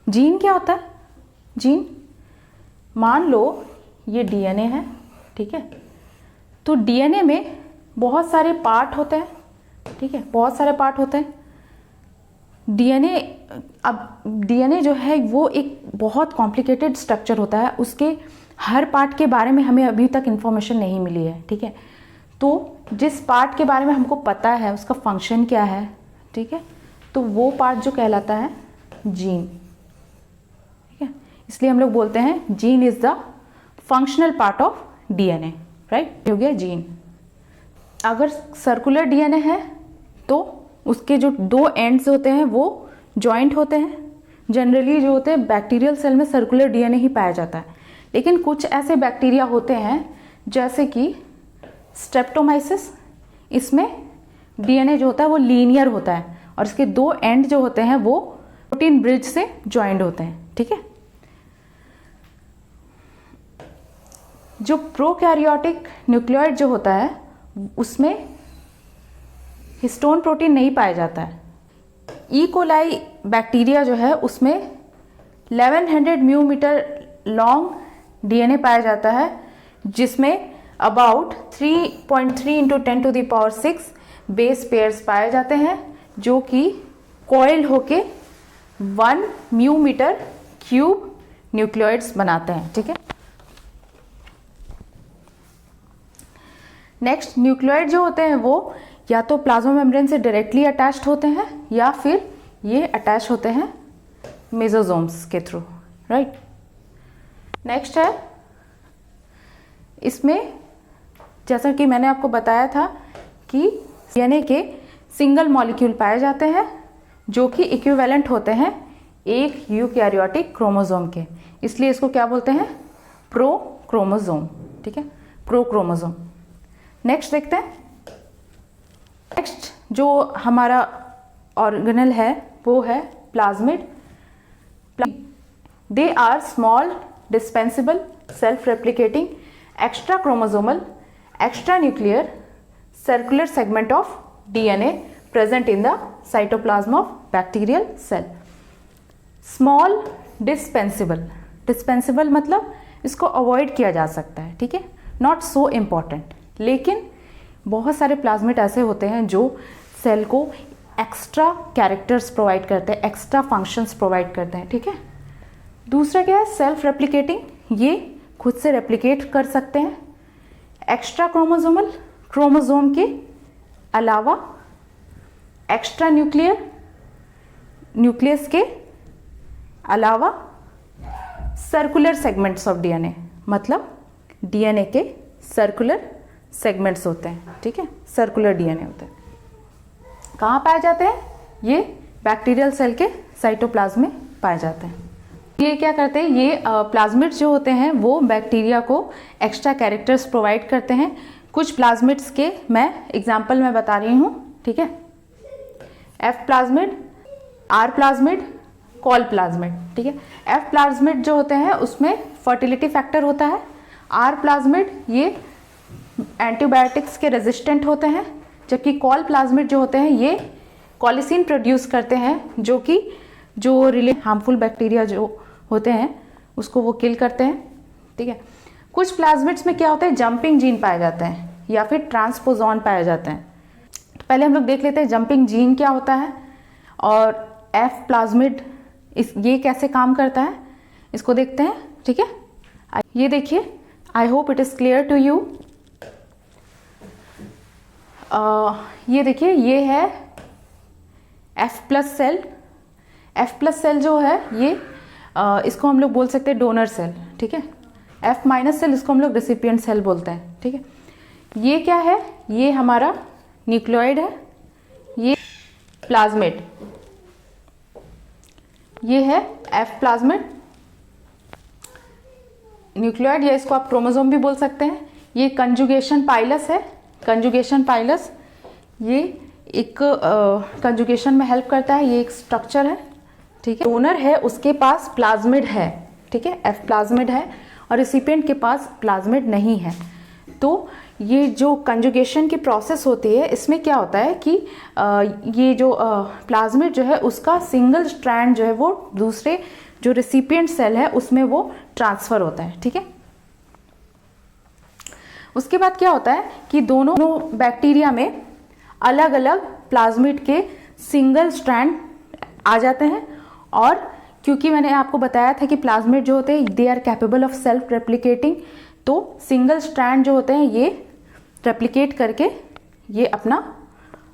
जीन क्या होता है? जीन, मान लो ये डीएनए है, ठीक है। तो डीएनए में बहुत सारे पार्ट होते हैं, ठीक है, बहुत सारे पार्ट होते हैं। डीएनए, अब डीएनए जो है वो एक बहुत कॉम्प्लिकेटेड स्ट्रक्चर होता है, उसके हर पार्ट के बारे में हमें अभी तक इन्फॉर्मेशन नहीं मिली है, ठीक है। तो जिस पार्ट के बारे में हमको पता है उसका फंक्शन क्या है, ठीक है, तो वो पार्ट जो कहलाता है जीन, ठीक है। इसलिए हम लोग बोलते हैं gene is the functional part of DNA, right. हो गया जीन। अगर सर्कुलर डीएनए है तो उसके जो दो एंड्स होते हैं वो जॉइंट होते हैं। जनरली जो होते हैं बैक्टीरियल सेल में सर्कुलर डीएनए ही पाया जाता है, लेकिन कुछ ऐसे बैक्टीरिया होते हैं जैसे कि स्ट्रेप्टोमाइसिस, इसमें डीएनए जो होता है वो लीनियर होता है और इसके दो एंड जो होते हैं वो प्रोटीन ब्रिज से ज्वाइंट होते हैं, ठीक है। जो प्रोकैरियोटिक न्यूक्लियोइड जो होता है उसमें हिस्टोन प्रोटीन नहीं पाया जाता है। ई कोलाई बैक्टीरिया जो है उसमें 1100 म्यूमीटर लॉन्ग डीएनए पाया जाता है, जिसमें अबाउट 3.3 इंटू 10⁶ बेस पेयर्स पाए जाते हैं, जो कि कॉइल्ड होके 1 म्यूमीटर क्यूब न्यूक्लियोइड्स बनाते हैं, ठीक है। नेक्स्ट, न्यूक्लियोइड जो होते हैं वो या तो प्लाज्मा मेम्ब्रेन से डायरेक्टली अटैच्ड होते हैं या फिर ये अटैच होते हैं मेसोसोम्स के थ्रू, राइट। नेक्स्ट है, इसमें जैसा कि मैंने आपको बताया था कि डीएनए के सिंगल मॉलिक्यूल पाए जाते हैं जो कि इक्विवेलेंट होते हैं एक यूकैरियोटिक क्रोमोसोम के, इसलिए इसको क्या बोलते हैं, प्रो क्रोमोसोम, ठीक है, प्रो क्रोमोसोम। नेक्स्ट देखते हैं। नेक्स्ट जो हमारा ऑर्गेनल है वो है plasmid. They are small dispensable self replicating extra chromosomal extra nuclear circular segment of DNA present in the cytoplasm of bacterial cell. Small dispensable, dispensable मतलब इसको अवॉइड किया जा सकता है, ठीक है, नॉट सो इम्पॉर्टेंट। लेकिन बहुत सारे प्लाज्मिड ऐसे होते हैं जो सेल को एक्स्ट्रा कैरेक्टर्स प्रोवाइड करते हैं, एक्स्ट्रा फंक्शंस प्रोवाइड करते हैं, ठीक है। दूसरा क्या है, सेल्फ रेप्लिकेटिंग, ये खुद से रेप्लिकेट कर सकते हैं। एक्स्ट्रा क्रोमोसोमल, क्रोमोसोम के अलावा एक्स्ट्रा न्यूक्लियर, न्यूक्लियस के अलावा सर्कुलर सेगमेंट्स ऑफ डीएनए, मतलब डीएनए के सर्कुलर सेगमेंट्स होते हैं, ठीक है, सर्कुलर डीएनए होते हैं। कहाँ पाए जाते हैं, ये बैक्टीरियल सेल के साइटोप्लाज्म में पाए जाते हैं। ये क्या करते हैं, ये प्लाज्मिड्स जो होते हैं वो बैक्टीरिया को एक्स्ट्रा कैरेक्टर्स प्रोवाइड करते हैं। कुछ प्लाज्मिड्स के मैं एग्जांपल में बता रही हूँ, ठीक है। F plasmid, R plasmid, col plasmid, ठीक है। एफ प्लाज्मिड जो होते हैं उसमें फर्टिलिटी फैक्टर होता है। आर प्लाज्मिड ये एंटीबायोटिक्स के रेजिस्टेंट होते हैं, जबकि कॉल प्लाज्मिड जो होते हैं ये कॉलिसिन प्रोड्यूस करते हैं, जो कि जो रिले हार्मफुल बैक्टीरिया जो होते हैं उसको वो किल करते हैं, ठीक है। कुछ प्लाज्मिड्स में क्या होता है, जंपिंग जीन पाए जाते हैं या फिर ट्रांसपोजॉन पाए जाते हैं। तो पहले हम लोग देख लेते हैं जंपिंग जीन क्या होता है और एफ प्लाज्मिड ये कैसे काम करता है, इसको देखते हैं, ठीक है। ये देखिए, I hope it is clear to you. ये देखिए, ये है F plus cell. F plus cell जो है ये इसको हम लोग बोल सकते हैं डोनर सेल, ठीक है। F माइनस सेल इसको हम लोग रेसिपिएंट सेल बोलते हैं, ठीक है। ये क्या है, ये हमारा न्यूक्लियोइड है, ये प्लाज्मिड, ये है F प्लाज्मिड न्यूक्लियोइड, या इसको आप क्रोमोसोम भी बोल सकते हैं। ये कंजुगेशन पाइलस है, कंजुगेशन पाइलस ये एक कंजुगेशन में हेल्प करता है, ये एक स्ट्रक्चर है, ठीक है। डोनर है उसके पास प्लाज्मिड है, ठीक है, एफ प्लाज्मिड है, और रिसिपिएंट के पास प्लाज्मिड नहीं है। तो ये जो कंजुगेशन की प्रोसेस होती है इसमें क्या होता है कि ये जो प्लाज्मिड जो है उसका सिंगल स्ट्रैंड जो है वो दूसरे जो रिसिपिएंट सेल है उसमें वो ट्रांसफर होता है, ठीक है। उसके बाद क्या होता है कि दोनों बैक्टीरिया में अलग अलग प्लाज्मिड के सिंगल स्ट्रैंड आ जाते हैं, और क्योंकि मैंने आपको बताया था कि प्लाज्मिड जो होते हैं they are capable of self replicating, तो सिंगल स्ट्रैंड जो होते हैं ये रेप्लिकेट करके ये अपना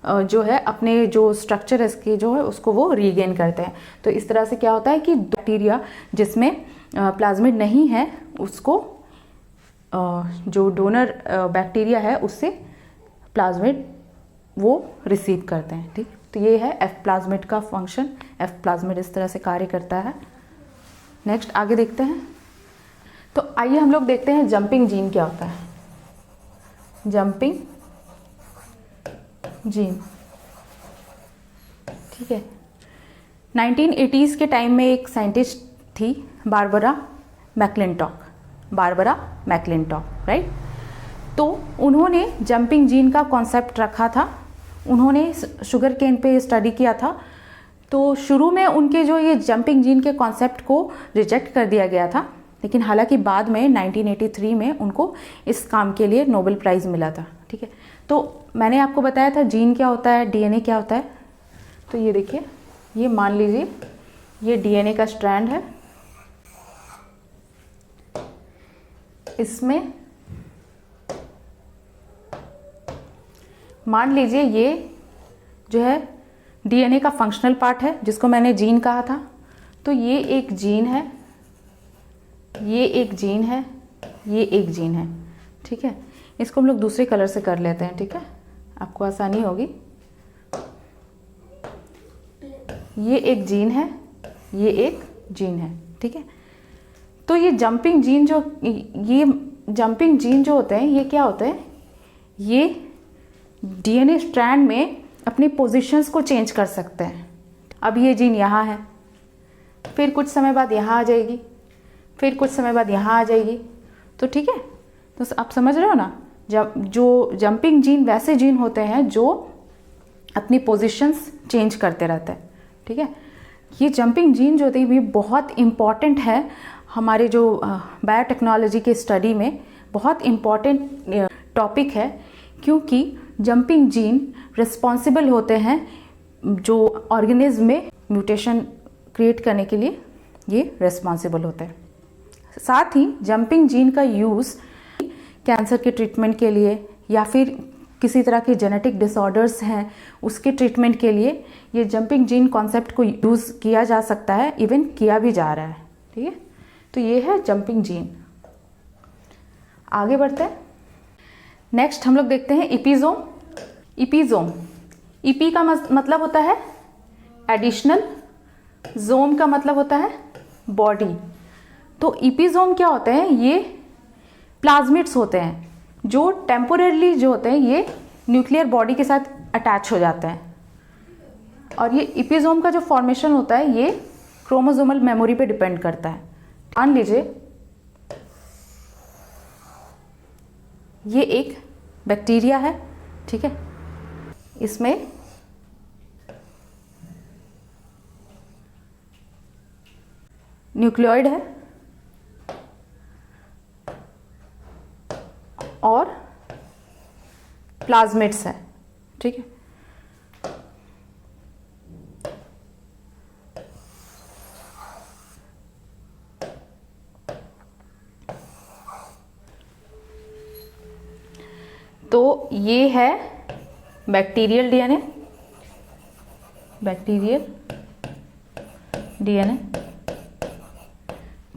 जो है अपने जो स्ट्रक्चर इसके जो है उसको वो रीगेन करते हैं। तो इस तरह से क्या होता है कि बैक्टीरिया जिसमें प्लाज्मिड नहीं है उसको जो डोनर बैक्टीरिया है उससे प्लाज्मिड वो रिसीव करते हैं। ठीक, तो ये है एफ प्लाज्मिड का फंक्शन। एफ प्लाज्मिड इस तरह से कार्य करता है। नेक्स्ट आगे देखते हैं। तो आइए हम लोग देखते हैं जंपिंग जीन क्या होता है। जंपिंग जीन, ठीक है। 1980s के टाइम में एक साइंटिस्ट थी बारबरा मैकलिंटॉक, राइट। तो उन्होंने जंपिंग जीन का कॉन्सेप्ट रखा था। उन्होंने शुगर केन पे स्टडी किया था। तो शुरू में उनके जो ये जंपिंग जीन के कॉन्सेप्ट को रिजेक्ट कर दिया गया था, लेकिन हालांकि बाद में 1983 में उनको इस काम के लिए नोबेल प्राइज़ मिला था। ठीक है, तो मैंने आपको बताया था जीन क्या होता है, डीएनए क्या होता है। तो ये देखिए, ये मान लीजिए ये डीएनए का स्ट्रैंड है। इसमें मान लीजिए ये जो है डीएनए का फंक्शनल पार्ट है जिसको मैंने जीन कहा था। तो ये एक जीन है, ये एक जीन है, ये एक जीन है। ठीक है, इसको हम लोग दूसरे कलर से कर लेते हैं। ठीक है, आपको आसानी होगी। ये एक जीन है, ये एक जीन है। ठीक है, तो ये जंपिंग जीन जो होते हैं ये क्या होते हैं, ये डीएनए स्ट्रैंड में अपनी पोजीशंस को चेंज कर सकते हैं। अब ये जीन यहाँ है, फिर कुछ समय बाद यहाँ आ जाएगी, फिर कुछ समय बाद यहाँ आ जाएगी। तो ठीक है, तो आप समझ रहे हो ना, जो जंपिंग जीन वैसे जीन होते हैं जो अपनी पोजीशंस चेंज करते रहते हैं। ठीक है, ये जंपिंग जीन जो होती है ये बहुत इम्पॉर्टेंट है हमारे जो बायोटेक्नोलॉजी के स्टडी में, बहुत इम्पॉर्टेंट टॉपिक है, क्योंकि जंपिंग जीन रिस्पॉन्सिबल होते हैं जो ऑर्गेनिज्म में म्यूटेशन क्रिएट करने के लिए, ये रिस्पॉन्सिबल होते हैं। साथ ही जंपिंग जीन का यूज़ कैंसर के ट्रीटमेंट के लिए या फिर किसी तरह के जेनेटिक डिसऑर्डर्स हैं उसके ट्रीटमेंट के लिए ये जंपिंग जीन कॉन्सेप्ट को यूज़ किया जा सकता है, इवन किया भी जा रहा है। ठीक है, तो ये है जंपिंग जीन। आगे बढ़ते हैं। नेक्स्ट हम लोग देखते हैं इपीजोम। ईपी का मतलब होता है एडिशनल, जोम का मतलब होता है बॉडी। तो इपीजोम क्या होते हैं, ये प्लाज्मिड्स होते हैं जो टेम्पोररली जो होते हैं ये न्यूक्लियर बॉडी के साथ अटैच हो जाते हैं। और ये इपीजोम का जो फॉर्मेशन होता है ये क्रोमोसोमल मेमोरी पे डिपेंड करता है। मान लीजिए ये एक बैक्टीरिया है, ठीक है, इसमें न्यूक्लियोइड है और प्लाज्मिड्स है। ठीक है, तो ये है बैक्टीरियल डीएनए,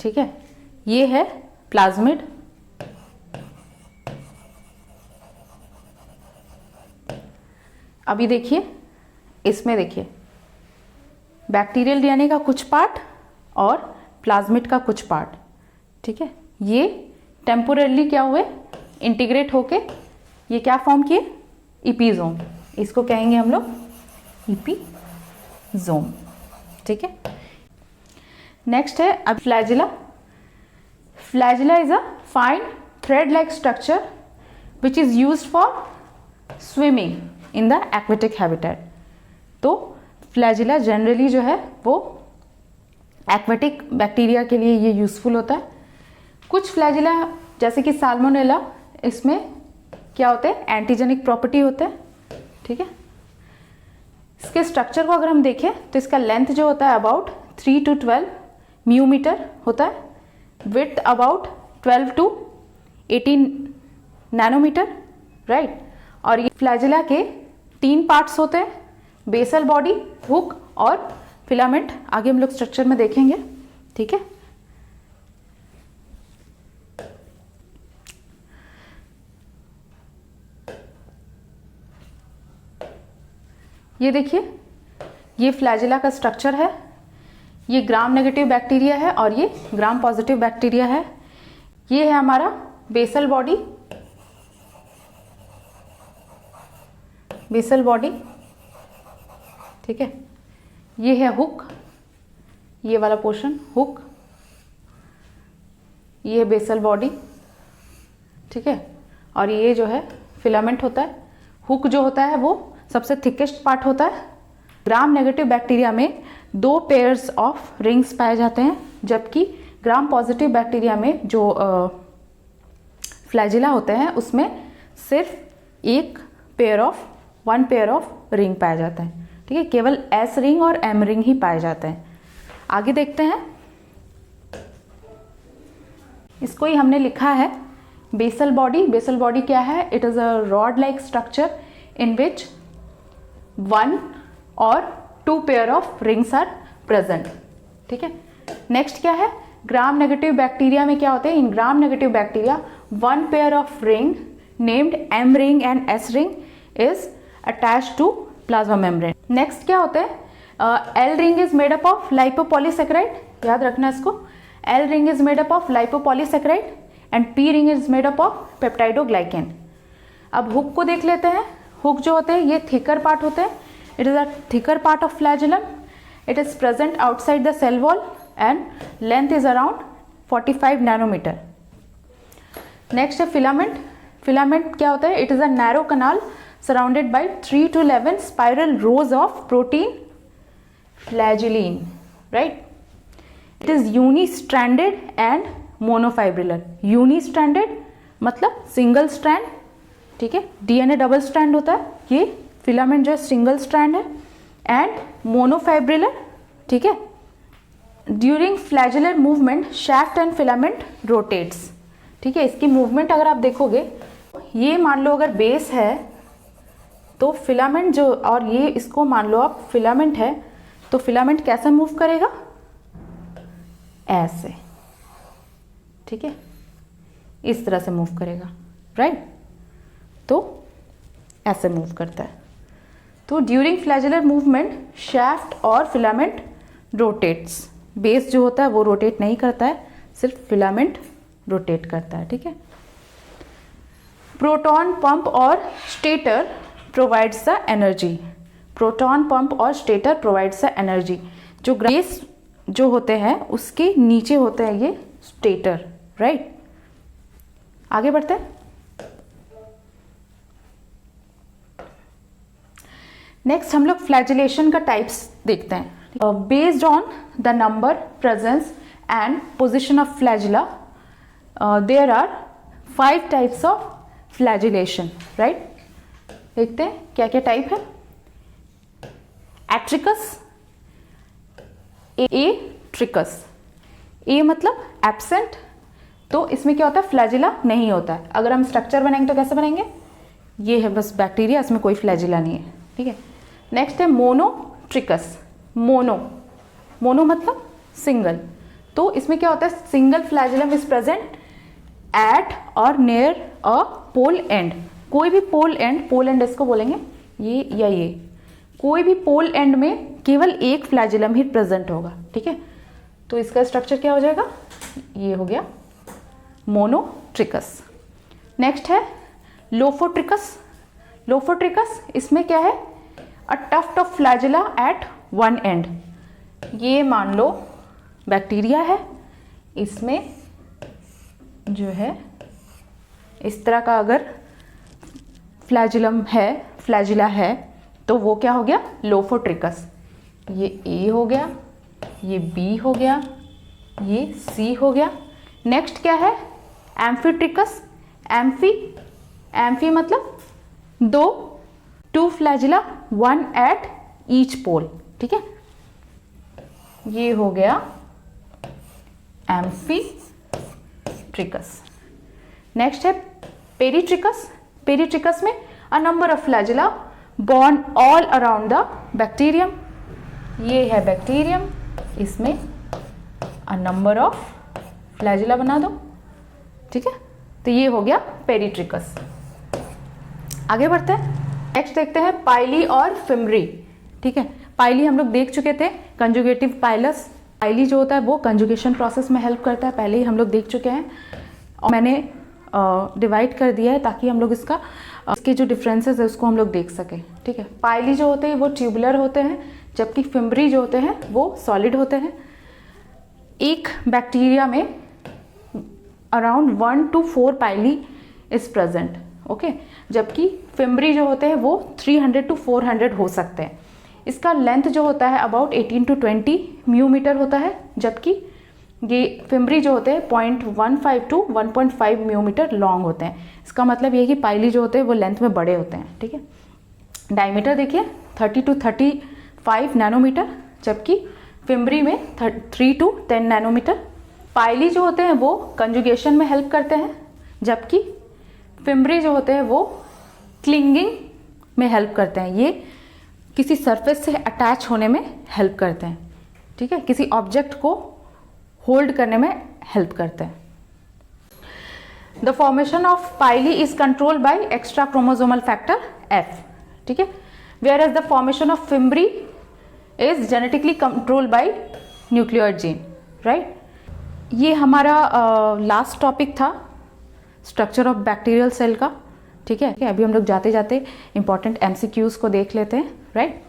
ठीक है, ये है प्लाज्मिड, अभी देखिए इसमें देखिए बैक्टीरियल डीएनए का कुछ पार्ट और प्लाज्मिड का कुछ पार्ट। ठीक है, ये टेम्पोरली क्या हुए, इंटीग्रेट होके ये क्या फॉर्म किए, इपीजोम। इसको कहेंगे हम लोग इपीजोम। ठीक है, नेक्स्ट है अब flagella. Flagella is a fine thread like structure which is used for swimming in the aquatic habitat. तो फ्लैजिला जनरली जो है वो एक्वेटिक बैक्टीरिया के लिए ये यूजफुल होता है। कुछ फ्लैजिला जैसे कि साल्मोनेला, इसमें क्या होते हैं, एंटीजेनिक प्रॉपर्टी होते हैं। ठीक है, इसके स्ट्रक्चर को अगर हम देखें तो इसका लेंथ जो होता है अबाउट 3 to 12 म्यूमीटर होता है, width about 12 to 18 nanometer, right. और ये फ्लैजिला के 3 पार्ट्स होते हैं, बेसल बॉडी, हुक और फिलामेंट। आगे हम लोग स्ट्रक्चर में देखेंगे, ठीक है। ये देखिए, ये फ्लैजिला का स्ट्रक्चर है। ये ग्राम नेगेटिव बैक्टीरिया है और ये ग्राम पॉजिटिव बैक्टीरिया है। ये है हमारा बेसल बॉडी, बेसल बॉडी, ठीक है। ये है हुक, ये वाला पोर्शन हुक, ये है बेसल बॉडी, ठीक है। और ये जो है फिलामेंट होता है। हुक जो होता है वो सबसे थिकेस्ट पार्ट होता है। ग्राम नेगेटिव बैक्टीरिया में 2 पेयर्स ऑफ रिंग्स पाए जाते हैं, जबकि ग्राम पॉजिटिव बैक्टीरिया में जो फ्लैजिला होते हैं उसमें सिर्फ वन पेयर ऑफ रिंग पाया जाता है, ठीक है। केवल एस रिंग और एम रिंग ही पाए जाते हैं। आगे देखते हैं, इसको ही हमने लिखा है बेसल बॉडी। बेसल बॉडी क्या है? It is a rod like structure in which 1 और 2 pair of rings are present, ठीक है। नेक्स्ट क्या है? ग्राम नेगेटिव बैक्टीरिया में क्या होते हैं? In gram negative bacteria 1 pair of ring named M ring and S ring is attached to plasma membrane. Next क्या होते हैं? L ring is made up of lipopolysaccharide, याद रखना इसको। L ring is made up of lipopolysaccharide and P ring is made up of peptidoglycan. अब hook को देख लेते हैं। हुक जो होते हैं ये थिकर पार्ट होते हैं। It is a thicker part of flagellum. It is present outside the cell wall and length is around 45 nanometer. Next है फिलामेंट। फिलामेंट क्या होता है? It is a narrow canal surrounded by 3 to 11 spiral rows of protein flagellin, right? It is uni-stranded and monofibrillar. Uni-stranded मतलब single strand, ठीक है। DNA double strand होता है, ये फिलामेंट जो है सिंगल स्ट्रैंड है। एंड मोनोफाइब्रिलर, ठीक है। During flagellar movement shaft and filament rotates, ठीक है। इसकी मूवमेंट अगर आप देखोगे, ये मान लो अगर बेस है तो फिलामेंट जो, और ये इसको मान लो आप फिलामेंट है, तो फिलामेंट कैसे मूव करेगा? ऐसे, ठीक है, इस तरह से मूव करेगा, राइट। तो ऐसे मूव करता है। तो ड्यूरिंग फ्लैजिलर मूवमेंट शैफ्ट और फिलामेंट रोटेट्स। बेस जो होता है वो रोटेट नहीं करता है, सिर्फ फिलामेंट रोटेट करता है, ठीक है। प्रोटॉन पंप और stator provides the energy. Proton pump और स्टेटर प्रोवाइड्स द एनर्जी। जो बेस जो होते हैं उसके नीचे होते हैं ये स्टेटर, राइट। आगे बढ़ते हैं। नेक्स्ट हम लोग फ्लैजिलेशन का टाइप्स देखते हैं। Based on the number, presence and position of flagella there are 5 types of flagellation, right. देखते हैं क्या क्या टाइप है। एट्रिकस, ए ट्रिकस। ए मतलब एब्सेंट, तो इसमें क्या होता है? फ्लैजिला नहीं होता है। अगर हम स्ट्रक्चर बनाएंगे तो कैसे बनाएंगे? ये है बस बैक्टीरिया, इसमें कोई फ्लैजिला नहीं है, ठीक है। नेक्स्ट है मोनोट्रिकस। मोनो मतलब सिंगल, तो इसमें क्या होता है? Single flagellum is present at और नियर अ पोल एंड। कोई भी पोल एंड इसको बोलेंगे, ये या ये, कोई भी पोल एंड में केवल एक फ्लैजिलम ही प्रेजेंट होगा, ठीक है। तो इसका स्ट्रक्चर क्या हो जाएगा? ये हो गया मोनोट्रिकस। नेक्स्ट है लोफोट्रिकस। लोफोट्रिकस, इसमें क्या है? A tuft of flagella at one end. ये मान लो बैक्टीरिया है, इसमें जो है इस तरह का अगर फ्लैजिला है तो वो क्या हो गया? लोफोट्रिकस। ये ए हो गया, ये बी हो गया, ये सी हो गया। नेक्स्ट क्या है? एम्फीट्रिकस। एम्फी मतलब 2 फ्लैजिला 1 एट ईच पोल, ठीक है। ये हो गया एम्फीट्रिकस। नेक्स्ट है पेरीट्रिकस। पेरीट्रिकस में a number of flagella born all around the bacterium. ये है बैक्टीरियम, इसमें a number of flagella बना दो, ठीक है। तो ये हो गया पेरिट्रिकस। आगे बढ़ते हैं, नेक्स्ट देखते हैं पाइली और फिम्ब्री, ठीक है। पाइली हम लोग देख चुके थे, कंजुगेटिव पाइलस। पाइली जो होता है वो कंजुगेशन प्रोसेस में हेल्प करता है, पहले ही हम लोग देख चुके हैं, और मैंने डिवाइड कर दिया है ताकि हम लोग इसके जो डिफरेंसेस है उसको हम लोग देख सकें, ठीक है। पाइली जो होते हैं वो ट्यूबुलर होते हैं, जबकि फिम्ब्री जो होते हैं वो सॉलिड होते हैं। एक बैक्टीरिया में around 1 to 4 pili is present, okay, जबकि फिम्ब्री जो होते हैं वो 300 to 400 हो सकते हैं। इसका लेंथ जो होता है अबाउट 18 to 20 म्यूमीटर होता है, जबकि ये फिम्ब्री जो होते हैं 0.15 to 1.5 म्यूमीटर लॉन्ग होते हैं। इसका मतलब ये कि पाइली जो होते हैं वो लेंथ में बड़े होते हैं, ठीक है। डायमीटर देखिए 30 to 35 नैनोमीटर, जबकि फिम्ब्री में 3 to 10 नैनोमीटर। पाइली जो होते हैं वो कंजुगेशन में हेल्प करते हैं, जबकि फिम्ब्री जो होते हैं वो क्लिंगिंग में हेल्प करते हैं। ये किसी सरफेस से अटैच होने में हेल्प करते हैं, ठीक है, किसी ऑब्जेक्ट को होल्ड करने में हेल्प करते हैं। The formation of pili is controlled by extra chromosomal factor F, ठीक है, whereas the formation of fimbriae is genetically controlled by nucleoid gene, right. ये हमारा लास्ट टॉपिक था स्ट्रक्चर ऑफ बैक्टीरियल सेल का, ठीक है। अभी हम लोग जाते जाते इंपॉर्टेंट MCQs को देख लेते हैं, right.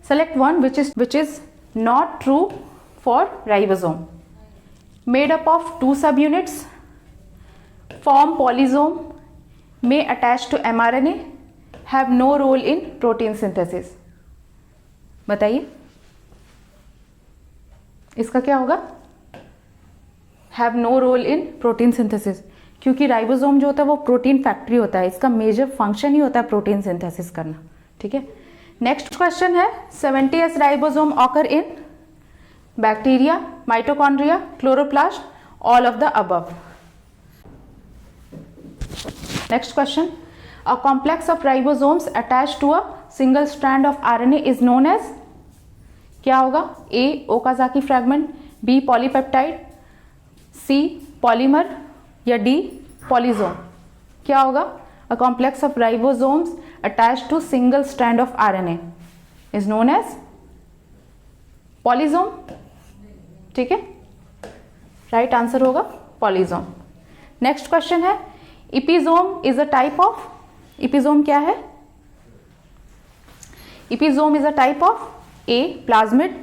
Select one which is not true for ribosome. Made up of 2 subunits, form polysome, may attach to mRNA, have no role in protein synthesis. बताइए इसका क्या होगा? Have no role in protein synthesis, क्योंकि ribosome जो होता है वो protein factory होता है, इसका मेजर फंक्शन ही होता है प्रोटीन सिंथेसिस करना, ठीक है। नेक्स्ट क्वेश्चन है 70S ribosome occur in bacteria, mitochondria, chloroplast, all of the above. Next question, a complex of ribosomes attach to a single strand of RNA is known as, क्या होगा? A Okazaki fragment, B polypeptide, C polymer या D polysome. क्या होगा? A complex of ribosomes attached to single strand of RNA is known as polysome, ठीक है, right answer होगा पॉलीजोम। Next question है episome is a type of, episome क्या है? Episome is a type of A plasmid,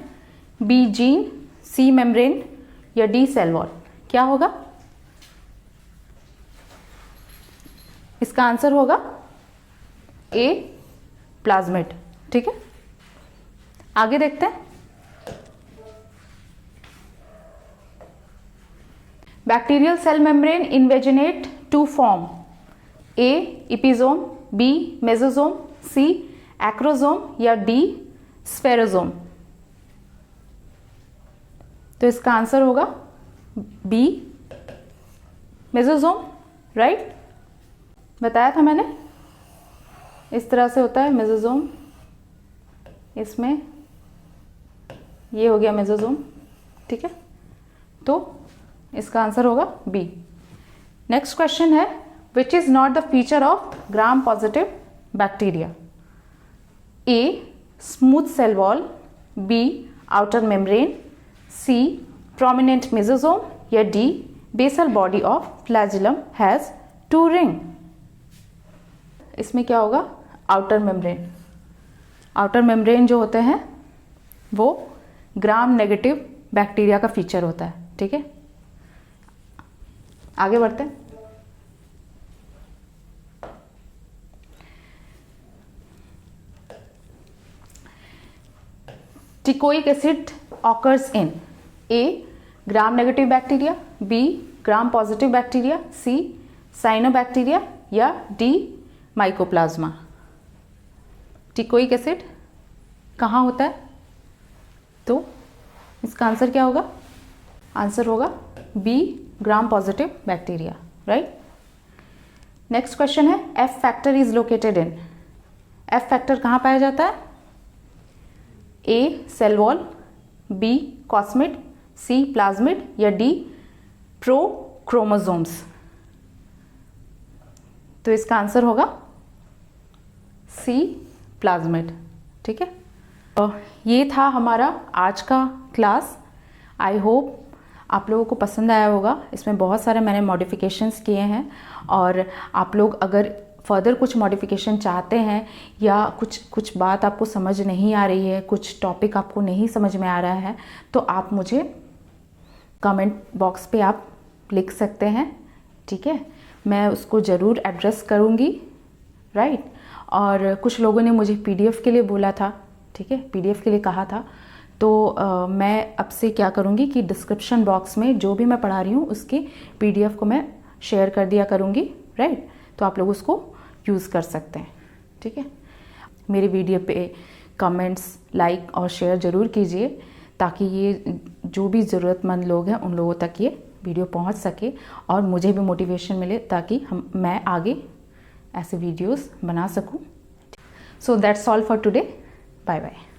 B gene, C membrane या D cell wall. क्या होगा? इसका आंसर होगा A प्लाज्मिड, ठीक है। आगे देखते हैं, bacterial cell membrane invaginate to form A episome, B mesosome, C acrosome या D स्फेरोजोम। तो इसका आंसर होगा B मेसोजोम, राइट। बताया था मैंने, इस तरह से होता है मेसोजोम, इसमें ये हो गया मेसोजोम, ठीक है। तो इसका आंसर होगा बी। नेक्स्ट क्वेश्चन है which is not the feature of gram positive bacteria? A smooth cell wall, B outer membrane, C prominent mesosome या D basal body of flagellum has 2 ring. इसमें क्या होगा? Outer membrane. आउटर मेम्ब्रेन जो होते हैं वो ग्राम negative bacteria का feature होता है, ठीक है। आगे बढ़ते हैं, teichoic acid occurs in A gram negative bacteria, B gram positive bacteria, C cyanobacteria या D माइकोप्लाज्मा। टिकोइक एसिड कहाँ होता है? तो इसका आंसर क्या होगा? आंसर होगा B gram positive bacteria, right. Next question है F factor is located in, F factor कहाँ पाया जाता है? A cell wall, B cosmid, C plasmid या डी प्रोक्रोमोसोम्स। तो इसका आंसर होगा सी प्लाज्मिड। ठीक है, तो ये था हमारा आज का क्लास। आई होप आप लोगों को पसंद आया होगा। इसमें बहुत सारे मैंने मॉडिफिकेशंस किए हैं, और आप लोग अगर फर्दर कुछ मॉडिफिकेशन चाहते हैं या कुछ बात आपको समझ नहीं आ रही है, कुछ टॉपिक आपको नहीं समझ में आ रहा है, तो आप मुझे कमेंट बॉक्स पे आप लिख सकते हैं। ठीक है, मैं उसको ज़रूर एड्रेस करूँगी, राइट। और कुछ लोगों ने मुझे पीडीएफ के लिए बोला था, ठीक है, पीडीएफ के लिए कहा था। तो मैं अब से क्या करूँगी कि डिस्क्रिप्शन बॉक्स में जो भी मैं पढ़ा रही हूँ उसकी पीडीएफ को मैं शेयर कर दिया करूँगी, राइट। तो आप लोग उसको यूज़ कर सकते हैं। ठीक है, मेरी वीडियो पे कमेंट्स, लाइक और शेयर ज़रूर कीजिए, ताकि ये जो भी ज़रूरतमंद लोग हैं उन लोगों तक ये वीडियो पहुंच सके और मुझे भी मोटिवेशन मिले, ताकि मैं आगे ऐसे वीडियोस बना सकूं। So that's all for today. Bye bye.